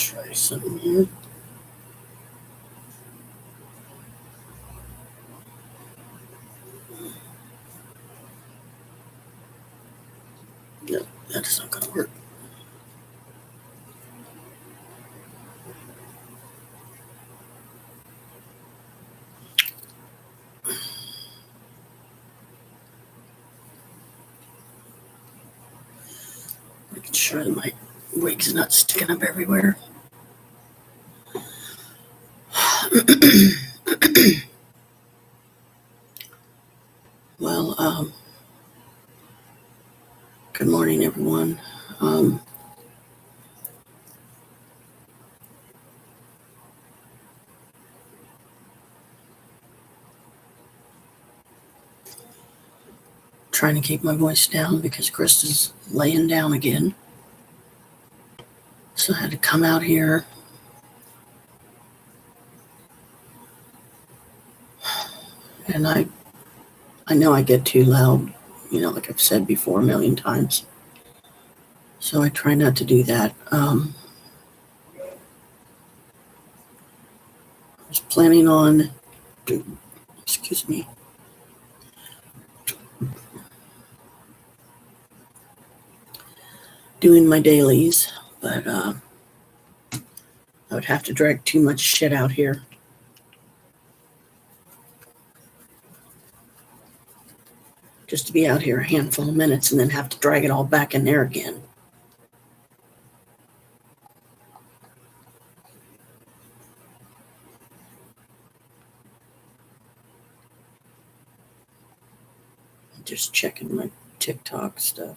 Try something here. No, that's not going to work. Making sure that my wig's not sticking up everywhere. Well, good morning, everyone. Trying to keep my voice down because Chris is laying down again. So I had to come out here. And I know I get too loud, like I've said before a million times. So I try not to do that. I was planning on, excuse me, doing my dailies, but I would have to drag too much shit out here. Just to be out here a handful of minutes and then have to drag it all back in there again. Just checking my TikTok stuff.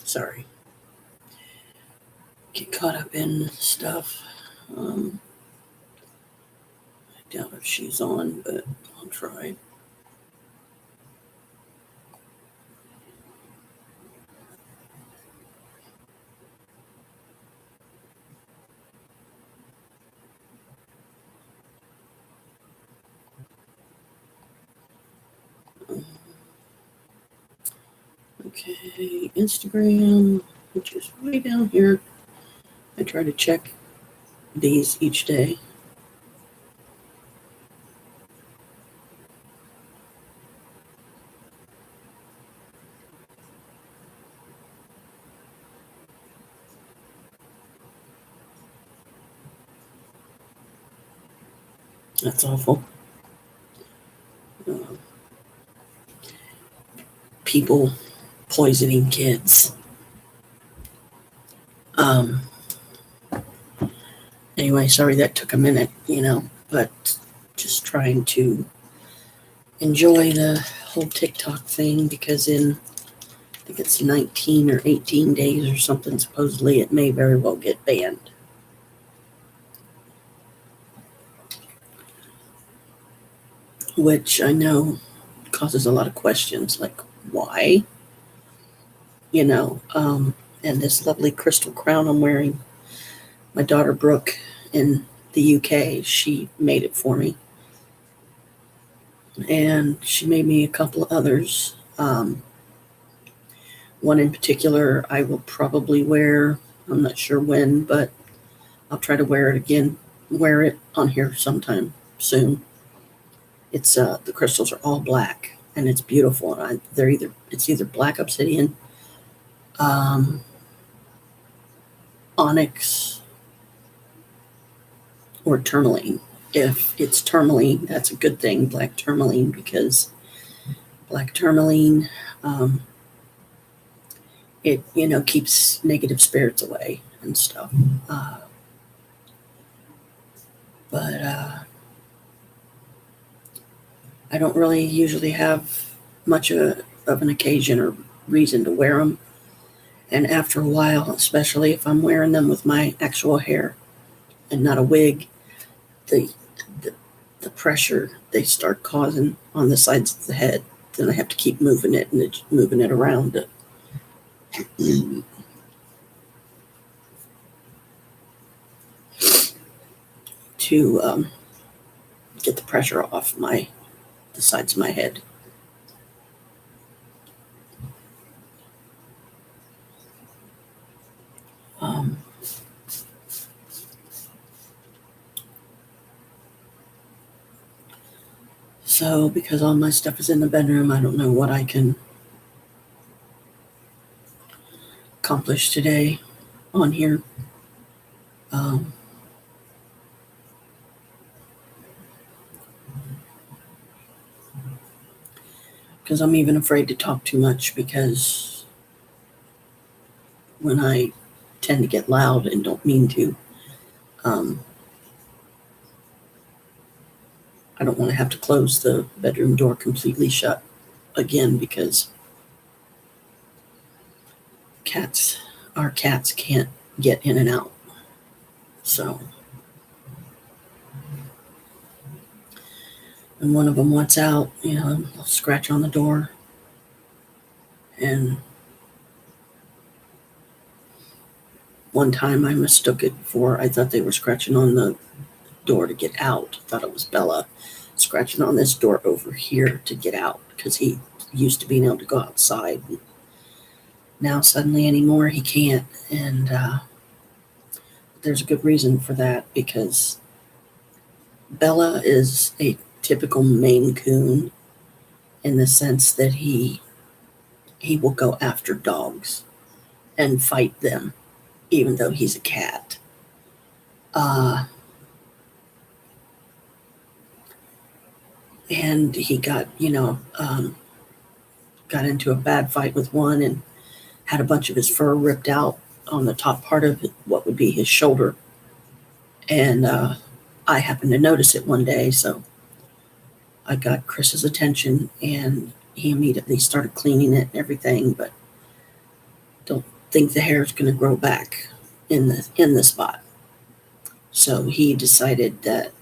Sorry. Get caught up in stuff. I doubt if she's on, but I'll try. Okay, Instagram, which is way down here. I try to check these each day. That's awful. Uh, People poisoning kids. Anyway, sorry that took a minute, but just trying to enjoy the whole TikTok thing because in, I think it's 19 or 18 days or something, supposedly it may very well get banned. Which I know causes a lot of questions, like why? And this lovely crystal crown I'm wearing, my daughter Brooke in the UK, she made it for me. And she made me a couple of others. One in particular I will probably wear. I'm not sure when, but I'll try to wear it on here sometime soon. It's the crystals are all black and it's beautiful. And it's either black obsidian, onyx, or tourmaline. If it's tourmaline, that's a good thing, black tourmaline, because black tourmaline, it keeps negative spirits away and stuff. But I don't really usually have much of an occasion or reason to wear them. And after a while, especially if I'm wearing them with my actual hair and not a wig, the pressure they start causing on the sides of the head, then I have to keep moving it around to get the pressure off the sides of my head. So because all my stuff is in the bedroom, I don't know what I can accomplish today on here. Because I'm even afraid to talk too much, because when I tend to get loud and don't mean to, I don't want to have to close the bedroom door completely shut again, because our cats can't get in and out. So, and one of them wants out, they'll scratch on the door. And one time I mistook it for, I thought they were scratching on the door to get out. I thought it was Bella scratching on this door over here to get out, because he used to being able to go outside. And now suddenly anymore he can't. And there's a good reason for that, because Bella is a typical Maine Coon in the sense that he will go after dogs and fight them, even though he's a cat. And he got into a bad fight with one and had a bunch of his fur ripped out on the top part of what would be his shoulder. And I happened to notice it one day, so I got Chris's attention, and he immediately started cleaning it and everything. But think the hair is going to grow back in the spot. So he decided that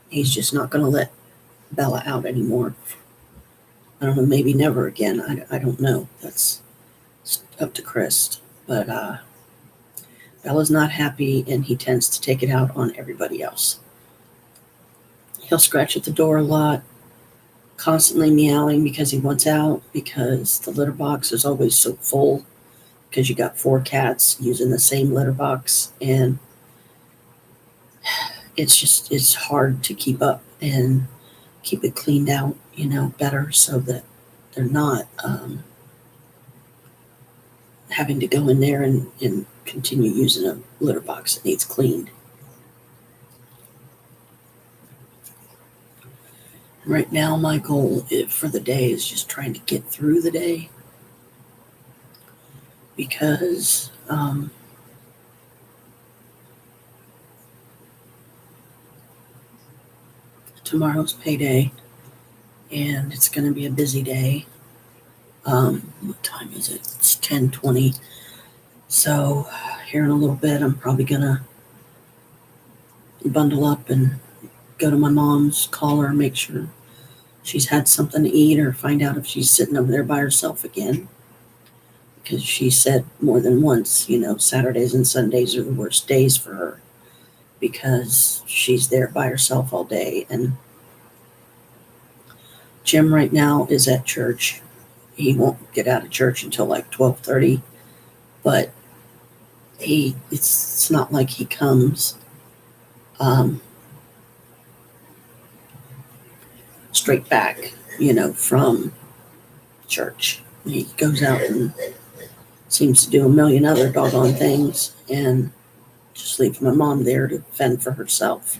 he's just not going to let Bella out anymore. I don't know, maybe never again. I don't know. That's up to Chris. But Bella's not happy, and he tends to take it out on everybody else. He'll scratch at the door a lot, constantly meowing because he wants out, because the litter box is always so full, because you got 4 cats using the same litter box, and it's hard to keep up and keep it cleaned out, better, so that they're not having to go in there and continue using a litter box that needs cleaned. Right now, my goal for the day is just trying to get through the day, because tomorrow's payday, and it's going to be a busy day. What time is it? It's 10:20. So here in a little bit, I'm probably going to bundle up and go to my mom's, call her, make sure she's had something to eat, or find out if she's sitting over there by herself again. Because she said more than once, Saturdays and Sundays are the worst days for her, because she's there by herself all day. And Jim right now is at church. He won't get out of church until like 12:30, but it's not like he comes straight back, from church. He goes out and seems to do a million other doggone things, and just leaves my mom there to fend for herself.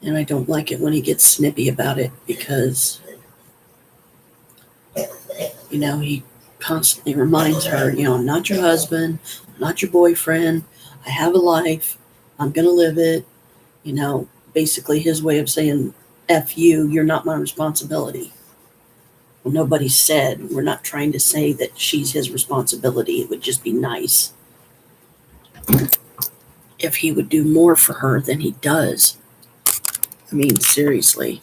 And I don't like it when he gets snippy about it, because, he constantly reminds her, I'm not your husband, I'm not your boyfriend, I have a life, I'm going to live it. Basically his way of saying, F you, you're not my responsibility. Well, nobody said, we're not trying to say that she's his responsibility. It would just be nice if he would do more for her than he does. I mean, seriously.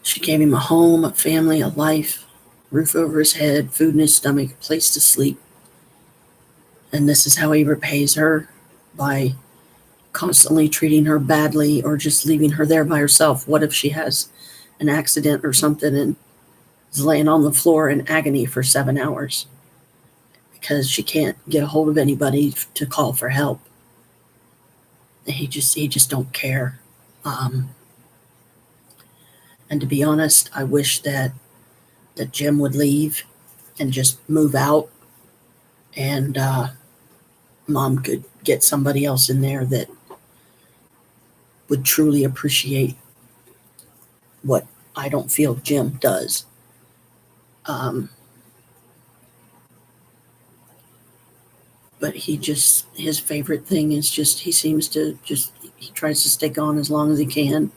She gave him a home, a family, a life, roof over his head, food in his stomach, a place to sleep. And this is how he repays her, by constantly treating her badly, or just leaving her there by herself. What if she has an accident or something and is laying on the floor in agony for 7 hours because she can't get a hold of anybody to call for help? He just don't care. And to be honest, I wish that Jim would leave and just move out, and Mom could get somebody else in there that would truly appreciate what I don't feel Jim does. But his favorite thing is he tries to stay gone as long as he can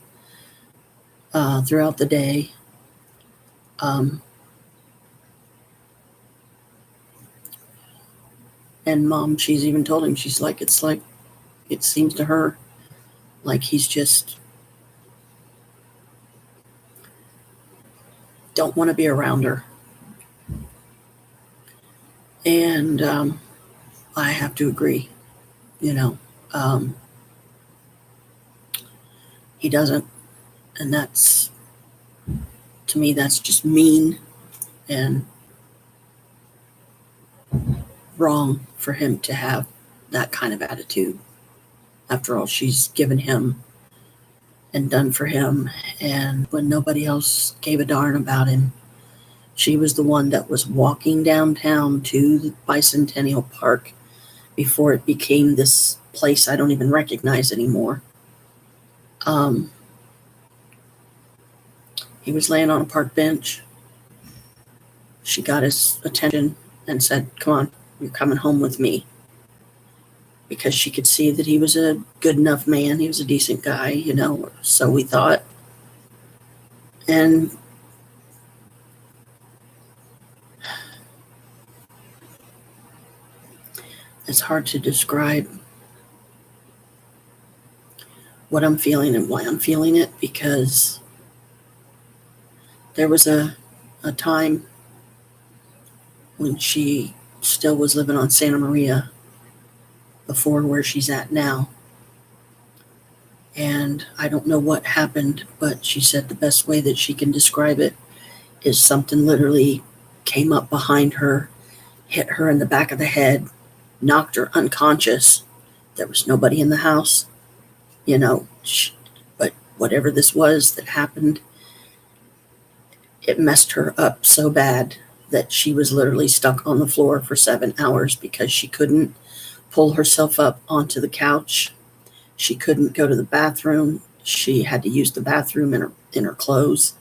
throughout the day. And Mom, she's even told him, she's like, it seems to her like he's just don't want to be around her. And I have to agree, he doesn't. And that's, to me, that's just mean and wrong for him to have that kind of attitude. After all, she's given him and done for him. And when nobody else gave a darn about him, she was the one that was walking downtown to the Bicentennial Park before it became this place I don't even recognize anymore. He was laying on a park bench. She got his attention and said, come on, you're coming home with me. Because she could see that he was a good enough man. He was a decent guy, so we thought. And it's hard to describe what I'm feeling and why I'm feeling it, because there was a time when she still was living on Santa Maria before where she's at now. And I don't know what happened, but she said the best way that she can describe it is something literally came up behind her, hit her in the back of the head, knocked her unconscious. There was nobody in the house, but whatever this was that happened, it messed her up so bad that she was literally stuck on the floor for 7 hours because she couldn't pull herself up onto the couch. She couldn't go to the bathroom. She had to use the bathroom in her clothes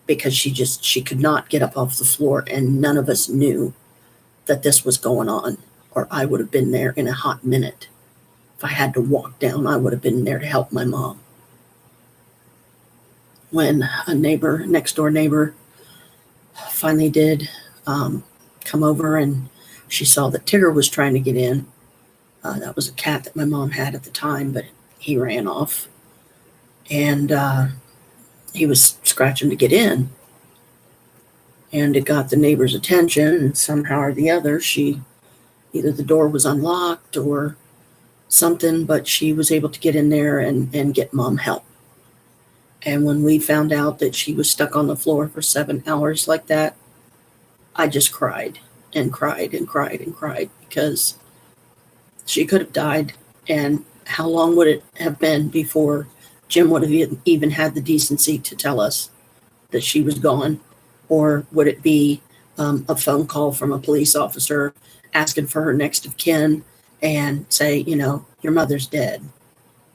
because she could not get up off the floor, and none of us knew that this was going on, or I would have been there in a hot minute. If I had to walk down, I would have been there to help my mom. When a next door neighbor, finally did come over, and she saw that Tigger was trying to get in. That was a cat that my mom had at the time, but he ran off. And he was scratching to get in. And it got the neighbor's attention, and somehow or the other, either the door was unlocked or something, but she was able to get in there and get mom help. And when we found out that she was stuck on the floor for 7 hours like that, I just cried and cried and cried and cried, because she could have died. And how long would it have been before Jim would have even had the decency to tell us that she was gone? Or would it be a phone call from a police officer asking for her next of kin and say, your mother's dead?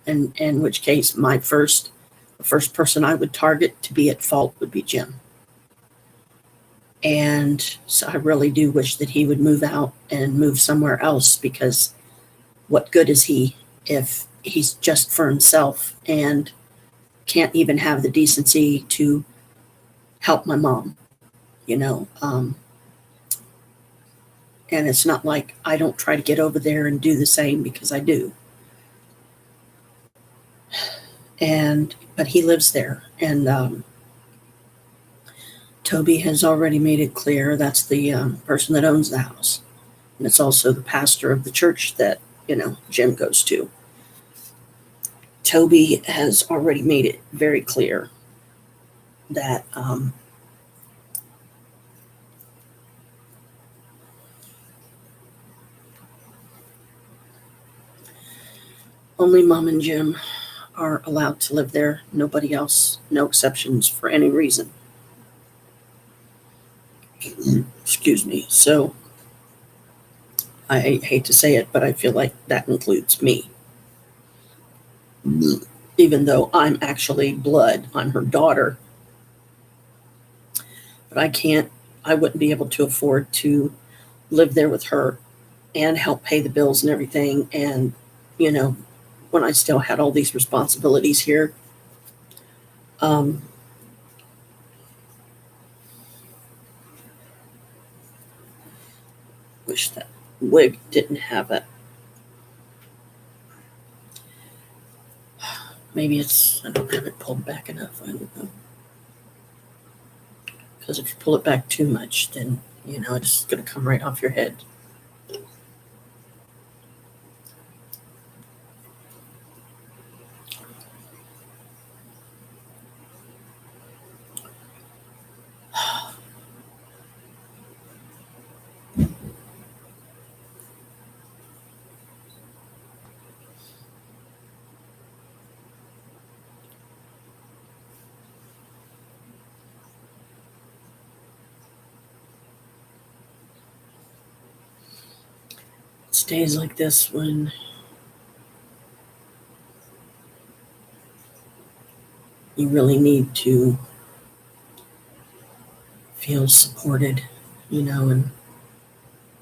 And in which case, the first person I would target to be at fault would be Jim. And so I really do wish that he would move out and move somewhere else, because what good is he if he's just for himself and can't even have the decency to help my mom, and it's not like I don't try to get over there and do the same, because I do. But he lives there, and Toby has already made it clear that's the person that owns the house. And it's also the pastor of the church that, Jim goes to. Toby has already made it very clear that only Mom and Jim are allowed to live there. Nobody else, no exceptions for any reason. Excuse me. So I hate to say it, but I feel like that includes me. Even though I'm actually blood, I'm her daughter. But I wouldn't be able to afford to live there with her and help pay the bills and everything. And, when I still had all these responsibilities here. Wish that wig didn't have it. Maybe I don't have it pulled back enough. I don't know. Because if you pull it back too much, then, it's going to come right off your head. It's days like this when you really need to feel supported, and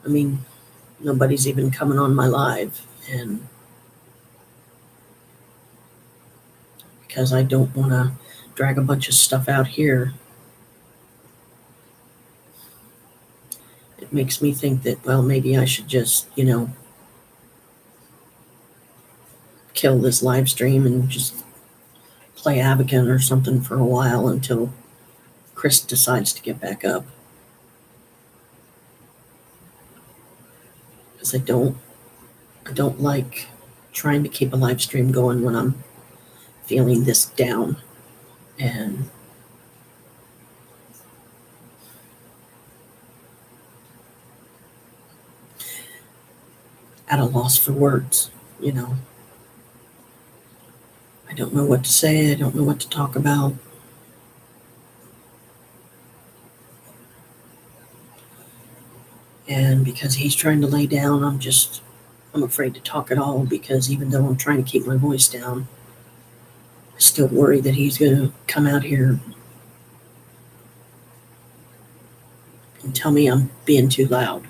I mean, nobody's even coming on my live, and because I don't want to drag a bunch of stuff out here, it makes me think that, well, maybe I should just, kill this live stream and just play Advocate or something for a while until Chris decides to get back up. Because I don't like trying to keep a live stream going when I'm feeling this down and at a loss for words, I don't know what to say. I don't know what to talk about. And because he's trying to lay down, I'm afraid to talk at all, because even though I'm trying to keep my voice down, I still worry that he's going to come out here and tell me I'm being too loud.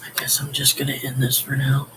I guess I'm just going to end this for now.